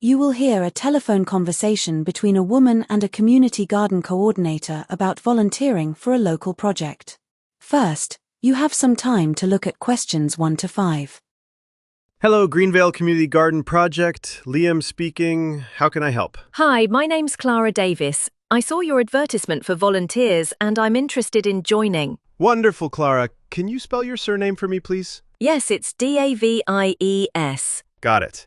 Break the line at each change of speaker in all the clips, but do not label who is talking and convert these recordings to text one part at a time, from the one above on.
You will hear a telephone conversation between a woman and a community garden coordinator about volunteering for a local project. First, you have some time to look at questions 1 to 5.
Hello, Greenvale Community Garden Project. Liam speaking. How can I help?
Hi, my name's Clara Davis. I saw your advertisement for volunteers and I'm interested in joining.
Wonderful, Clara. Can you spell your surname for me, please?
Yes, it's Davies.
Got it.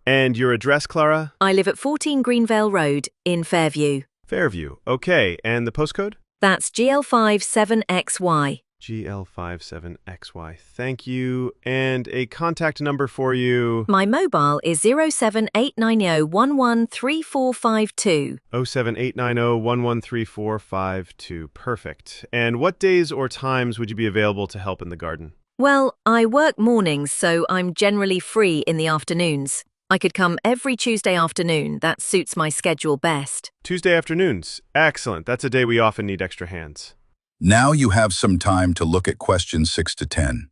And your address, Clara?
I live at 14 Greenvale Road in Fairview.
Fairview. Okay. And the postcode?
That's GL57XY.
GL57XY. Thank you. And a contact number for you?
My mobile is 07890113452.
07890113452. Perfect. And what days or times would you be available to help in the garden?
Well, I work mornings, so I'm generally free in the afternoons. I could come every Tuesday afternoon. That suits my schedule best.
Tuesday afternoons. Excellent. That's a day we often need extra hands.
Now you have some time to look at questions 6 to 10.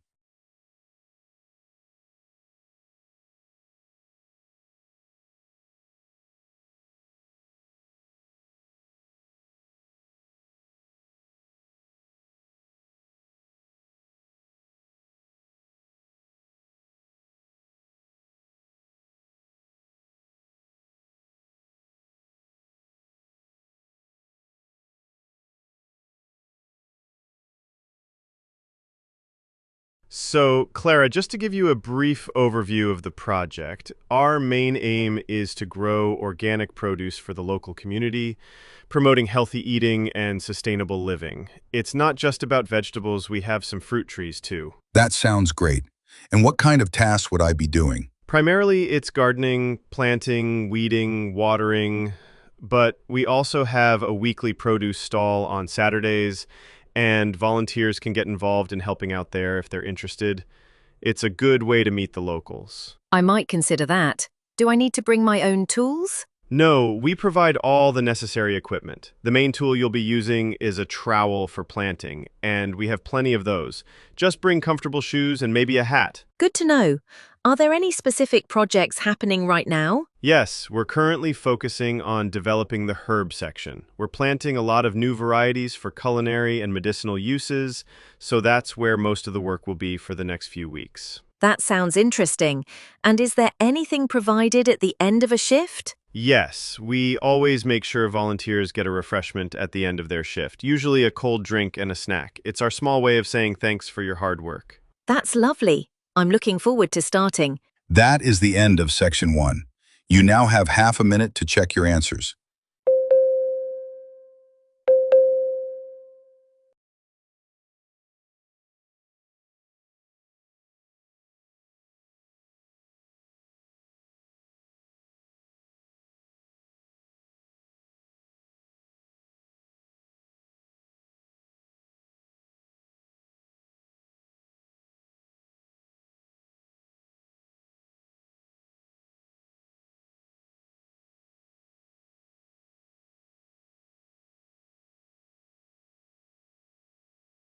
So, Clara, just to give you a brief overview of the project, our main aim is to grow organic produce for the local community, promoting healthy eating and sustainable living. It's not just about vegetables, we have some fruit trees too.
That sounds great. And what kind of tasks would I be doing?
Primarily, it's gardening, planting, weeding, watering, but we also have a weekly produce stall on Saturdays, and volunteers can get involved in helping out there if they're interested. It's a good way to meet the locals.
I might consider that. Do I need to bring my own tools?
No, we provide all the necessary equipment. The main tool you'll be using is a trowel for planting, and we have plenty of those. Just bring comfortable shoes and maybe a hat.
Good to know. Are there any specific projects happening right now?
Yes, we're currently focusing on developing the herb section. We're planting a lot of new varieties for culinary and medicinal uses, so that's where most of the work will be for the next few weeks.
That sounds interesting. And is there anything provided at the end of a shift?
Yes, we always make sure volunteers get a refreshment at the end of their shift, usually a cold drink and a snack. It's our small way of saying thanks for your hard work.
That's lovely. I'm looking forward to starting.
That is the end of section 1. You now have half a minute to check your answers.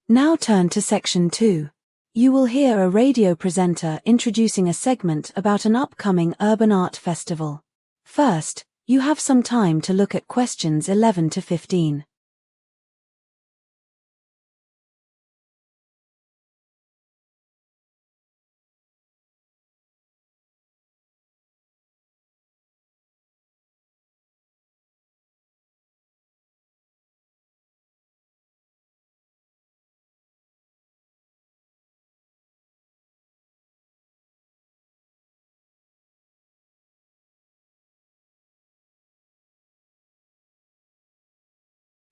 Now turn to section 2. You will hear a radio presenter introducing a segment about an upcoming urban art festival. First, you have some time to look at questions 11 to 15.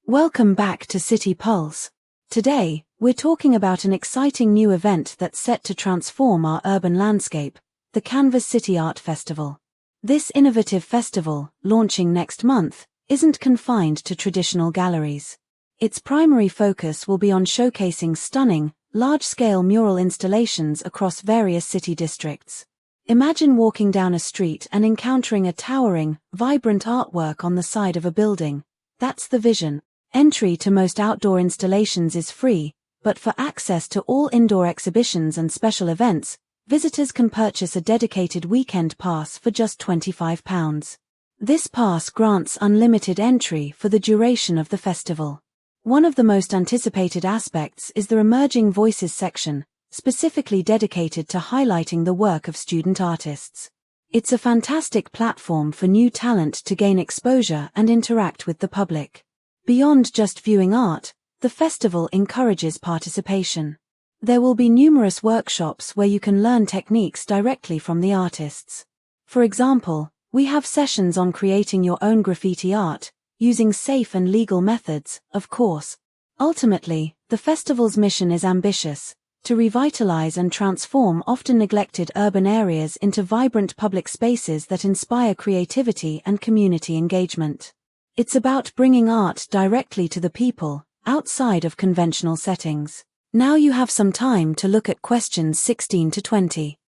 Welcome back to City Pulse. Today, we're talking about an exciting new event that's set to transform our urban landscape, the Canvas City Art Festival. This innovative festival, launching next month, isn't confined to traditional galleries. Its primary focus will be on showcasing stunning, large-scale mural installations across various city districts. Imagine walking down a street and encountering a towering, vibrant artwork on the side of a building. That's the vision. Entry to most outdoor installations is free, but for access to all indoor exhibitions and special events, Visitors can purchase a dedicated weekend pass for just £25. This pass grants unlimited entry for the duration of the festival. One of the most anticipated aspects is the Emerging Voices section, specifically dedicated to highlighting the work of student artists. It's a fantastic platform for new talent to gain exposure and interact with the public. Beyond just viewing art, the festival encourages participation. There will be numerous workshops where you can learn techniques directly from the artists. For example, we have sessions on creating your own graffiti art, using safe and legal methods, of course. Ultimately, the festival's mission is ambitious: to revitalize and transform often neglected urban areas into vibrant public spaces that inspire creativity and community engagement. It's about bringing art directly to the people, outside of conventional settings. Now you have some time to look at questions 16 to 20.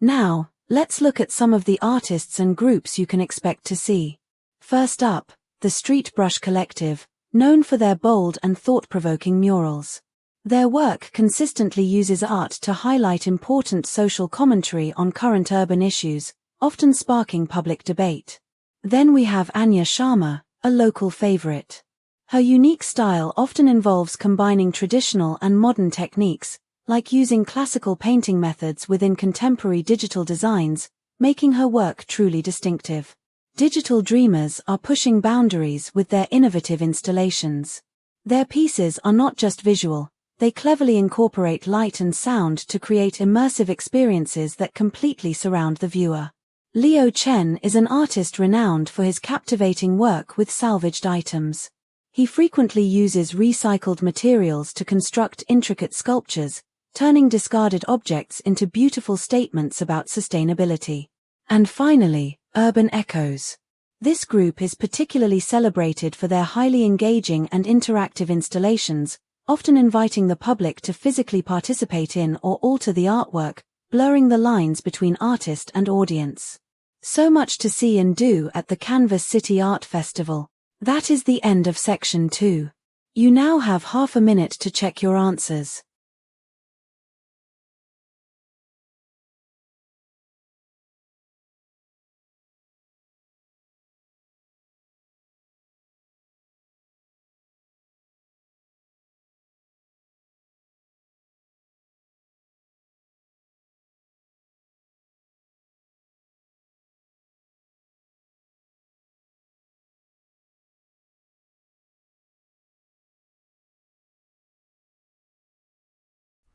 Now, let's look at some of the artists and groups you can expect to see. First up, the Street Brush Collective, known for their bold and thought-provoking murals. Their work consistently uses art to highlight important social commentary on current urban issues, often sparking public debate. Then we have Anya Sharma, a local favorite. Her unique style often involves combining traditional and modern techniques, like using classical painting methods within contemporary digital designs, making her work truly distinctive. Digital dreamers are pushing boundaries with their innovative installations. Their pieces are not just visual, they cleverly incorporate light and sound to create immersive experiences that completely surround the viewer. Leo Chen is an artist renowned for his captivating work with salvaged items. He frequently uses recycled materials to construct intricate sculptures, turning discarded objects into beautiful statements about sustainability. And finally, Urban Echoes. This group is particularly celebrated for their highly engaging and interactive installations, often inviting the public to physically participate in or alter the artwork, blurring the lines between artist and audience. So much to see and do at the Canvas City Art Festival. That is the end of section 2. You now have half a minute to check your answers.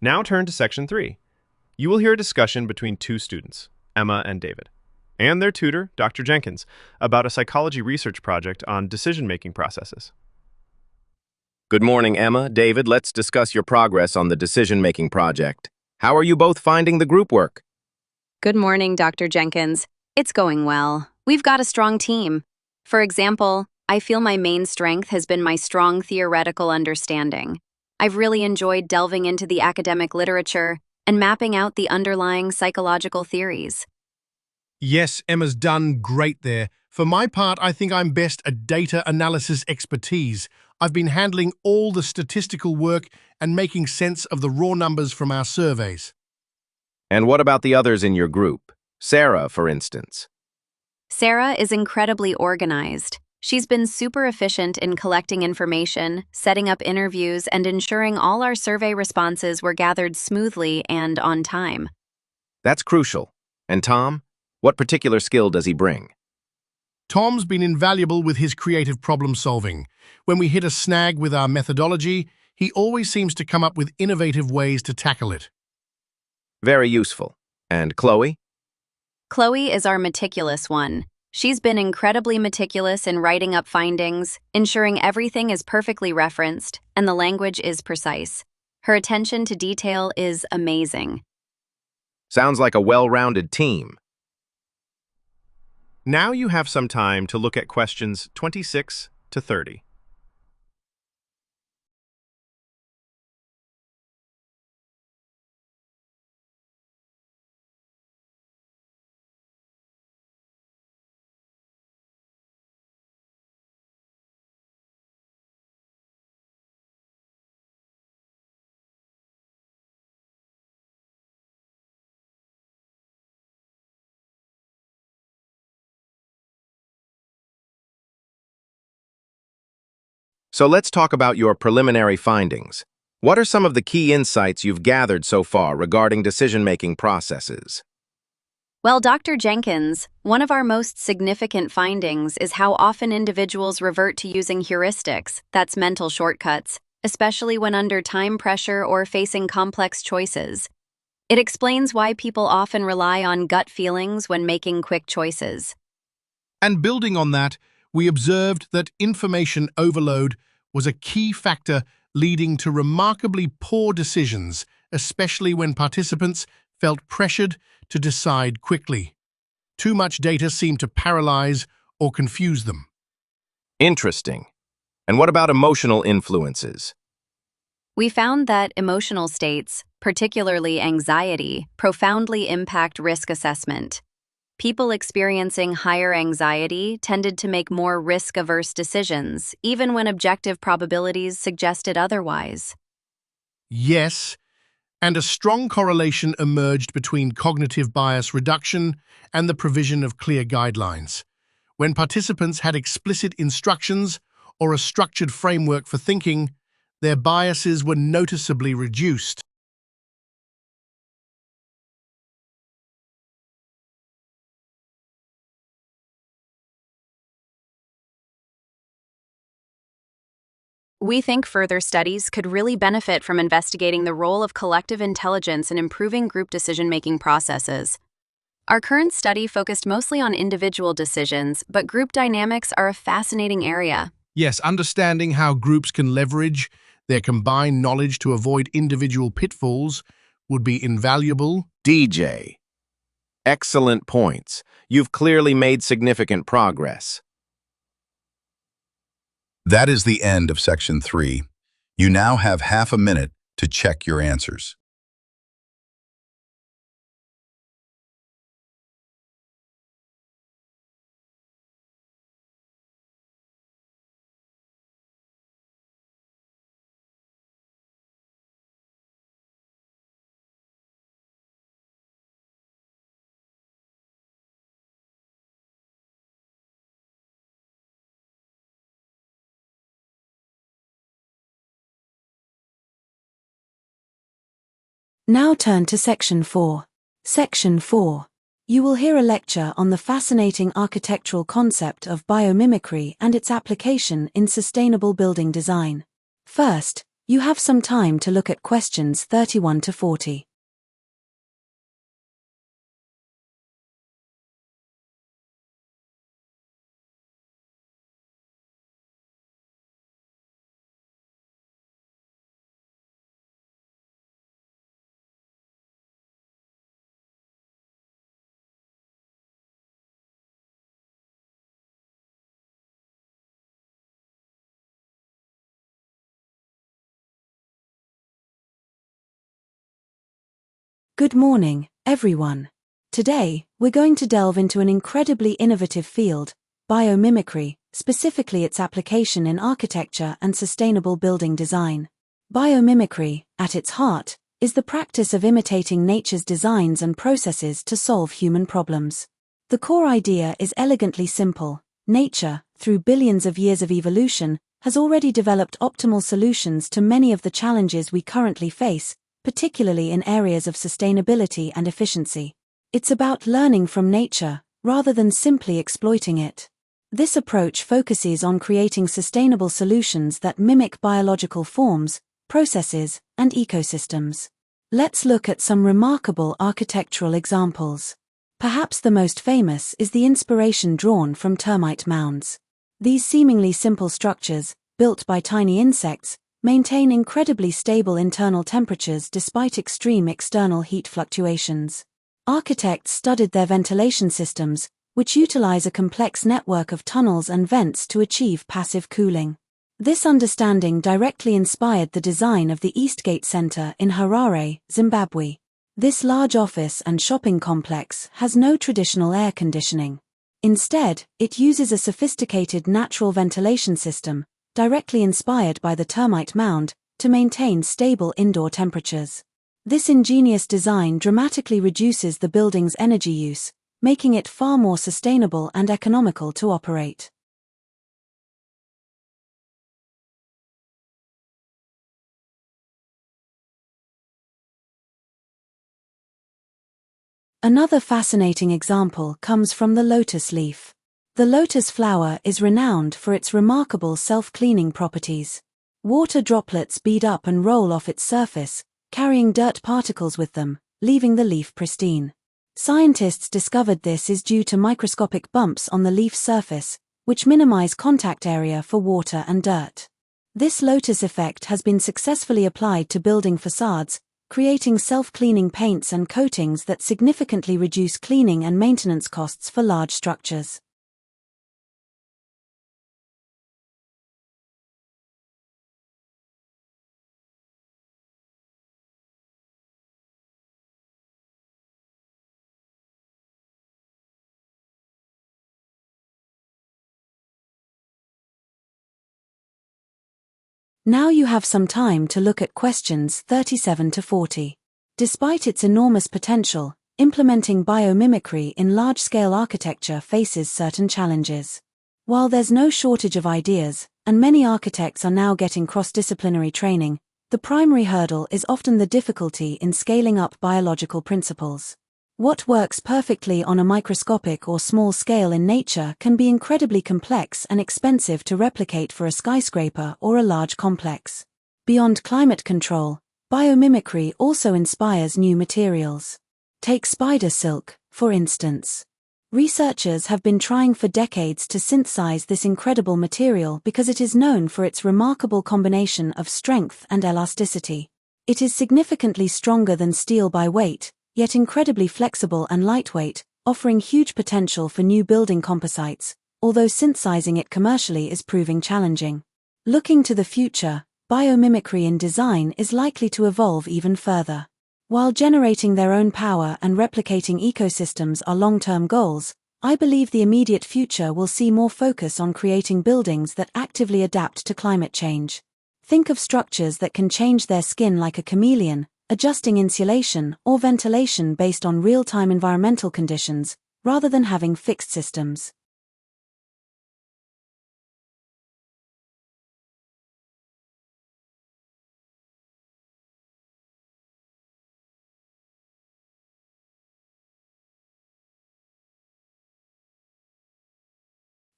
Now turn to section 3. You will hear a discussion between two students, Emma and David, and their tutor, Dr. Jenkins, about a psychology research project on decision-making processes.
Good morning, Emma. David, let's discuss your progress on the decision-making project. How are you both finding the group work?
Good morning, Dr. Jenkins. It's going well. We've got a strong team. For example, I feel my main strength has been my strong theoretical understanding. I've really enjoyed delving into the academic literature and mapping out the underlying psychological theories.
Yes, Emma's done great there. For my part, I think I'm best at data analysis expertise. I've been handling all the statistical work and making sense of the raw numbers from our surveys.
And what about the others in your group? Sarah, for instance.
Sarah is incredibly organized. She's been super efficient in collecting information, setting up interviews, and ensuring all our survey responses were gathered smoothly and on time.
That's crucial. And Tom? What particular skill does he bring?
Tom's been invaluable with his creative problem solving. When we hit a snag with our methodology, he always seems to come up with innovative ways to tackle it.
Very useful. And Chloe?
Chloe is our meticulous one. She's been incredibly meticulous in writing up findings, ensuring everything is perfectly referenced, and the language is precise. Her attention to detail is amazing.
Sounds like a well-rounded team.
Now you have some time to look at questions 26 to 30.
So let's talk about your preliminary findings. What are some of the key insights you've gathered so far regarding decision-making processes?
Well, Dr. Jenkins, one of our most significant findings is how often individuals revert to using heuristics, that's mental shortcuts, especially when under time pressure or facing complex choices. It explains why people often rely on gut feelings when making quick choices.
And building on that, we observed that information overload was a key factor leading to remarkably poor decisions, especially when participants felt pressured to decide quickly. Too much data seemed to paralyze or confuse them.
Interesting. And what about emotional influences?
We found that emotional states, particularly anxiety, profoundly impact risk assessment. People experiencing higher anxiety tended to make more risk-averse decisions, even when objective probabilities suggested otherwise.
Yes, and a strong correlation emerged between cognitive bias reduction and the provision of clear guidelines. When participants had explicit instructions or a structured framework for thinking, their biases were noticeably reduced.
We think further studies could really benefit from investigating the role of collective intelligence in improving group decision-making processes. Our current study focused mostly on individual decisions, but group dynamics are a fascinating area.
Yes, understanding how groups can leverage their combined knowledge to avoid individual pitfalls would be invaluable.
DJ. Excellent points. You've clearly made significant progress.
That is the end of Section 3. You now have half a minute to check your answers.
Now turn to Section 4. Section 4. You will hear a lecture on the fascinating architectural concept of biomimicry and its application in sustainable building design. First, you have some time to look at questions 31 to 40. Good morning, everyone. Today, we're going to delve into an incredibly innovative field, biomimicry, specifically its application in architecture and sustainable building design. Biomimicry, at its heart, is the practice of imitating nature's designs and processes to solve human problems. The core idea is elegantly simple. Nature, through billions of years of evolution, has already developed optimal solutions to many of the challenges we currently face, particularly in areas of sustainability and efficiency. It's about learning from nature, rather than simply exploiting it. This approach focuses on creating sustainable solutions that mimic biological forms, processes, and ecosystems. Let's look at some remarkable architectural examples. Perhaps the most famous is the inspiration drawn from termite mounds. These seemingly simple structures, built by tiny insects, maintain incredibly stable internal temperatures despite extreme external heat fluctuations. Architects studied their ventilation systems, which utilize a complex network of tunnels and vents to achieve passive cooling. This understanding directly inspired the design of the Eastgate Center in Harare, Zimbabwe. This large office and shopping complex has no traditional air conditioning. Instead, it uses a sophisticated natural ventilation system, directly inspired by the termite mound, to maintain stable indoor temperatures. This ingenious design dramatically reduces the building's energy use, making it far more sustainable and economical to operate. Another fascinating example comes from the lotus leaf. The lotus flower is renowned for its remarkable self-cleaning properties. Water droplets bead up and roll off its surface, carrying dirt particles with them, leaving the leaf pristine. Scientists discovered this is due to microscopic bumps on the leaf surface, which minimize contact area for water and dirt. This lotus effect has been successfully applied to building facades, creating self-cleaning paints and coatings that significantly reduce cleaning and maintenance costs for large structures. Now you have some time to look at questions 37 to 40. Despite its enormous potential, implementing biomimicry in large-scale architecture faces certain challenges. While there's no shortage of ideas, and many architects are now getting cross-disciplinary training, the primary hurdle is often the difficulty in scaling up biological principles. What works perfectly on a microscopic or small scale in nature can be incredibly complex and expensive to replicate for a skyscraper or a large complex. Beyond climate control, biomimicry also inspires new materials. Take spider silk, for instance. Researchers have been trying for decades to synthesize this incredible material because it is known for its remarkable combination of strength and elasticity. It is significantly stronger than steel by weight, yet incredibly flexible and lightweight, offering huge potential for new building composites, although synthesizing it commercially is proving challenging. Looking to the future, biomimicry in design is likely to evolve even further. While generating their own power and replicating ecosystems are long-term goals, I believe the immediate future will see more focus on creating buildings that actively adapt to climate change. Think of structures that can change their skin like a chameleon, adjusting insulation or ventilation based on real-time environmental conditions, rather than having fixed systems.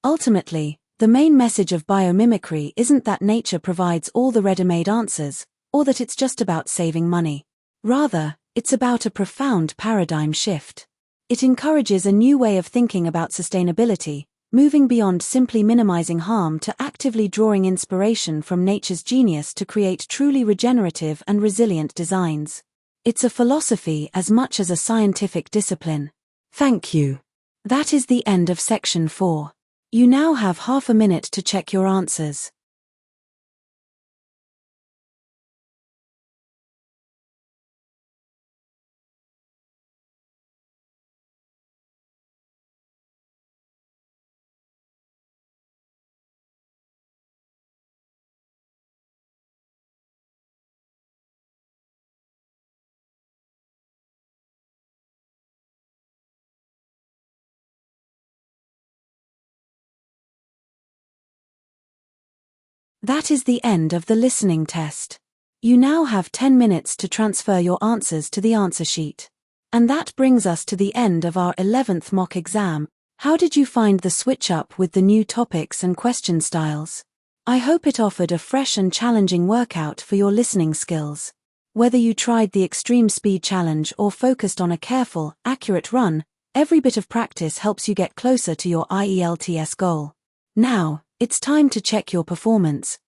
Ultimately, the main message of biomimicry isn't that nature provides all the ready-made answers, or that it's just about saving money. Rather, it's about a profound paradigm shift. It encourages a new way of thinking about sustainability, moving beyond simply minimizing harm to actively drawing inspiration from nature's genius to create truly regenerative and resilient designs. It's a philosophy as much as a scientific discipline. Thank you. That is the end of section 4. You now have half a minute to check your answers. That is the end of the listening test. You now have 10 minutes to transfer your answers to the answer sheet. And that brings us to the end of our 11th mock exam. How did you find the switch up with the new topics and question styles? I hope it offered a fresh and challenging workout for your listening skills. Whether you tried the extreme speed challenge or focused on a careful, accurate run, every bit of practice helps you get closer to your IELTS goal. Now, it's time to check your performance.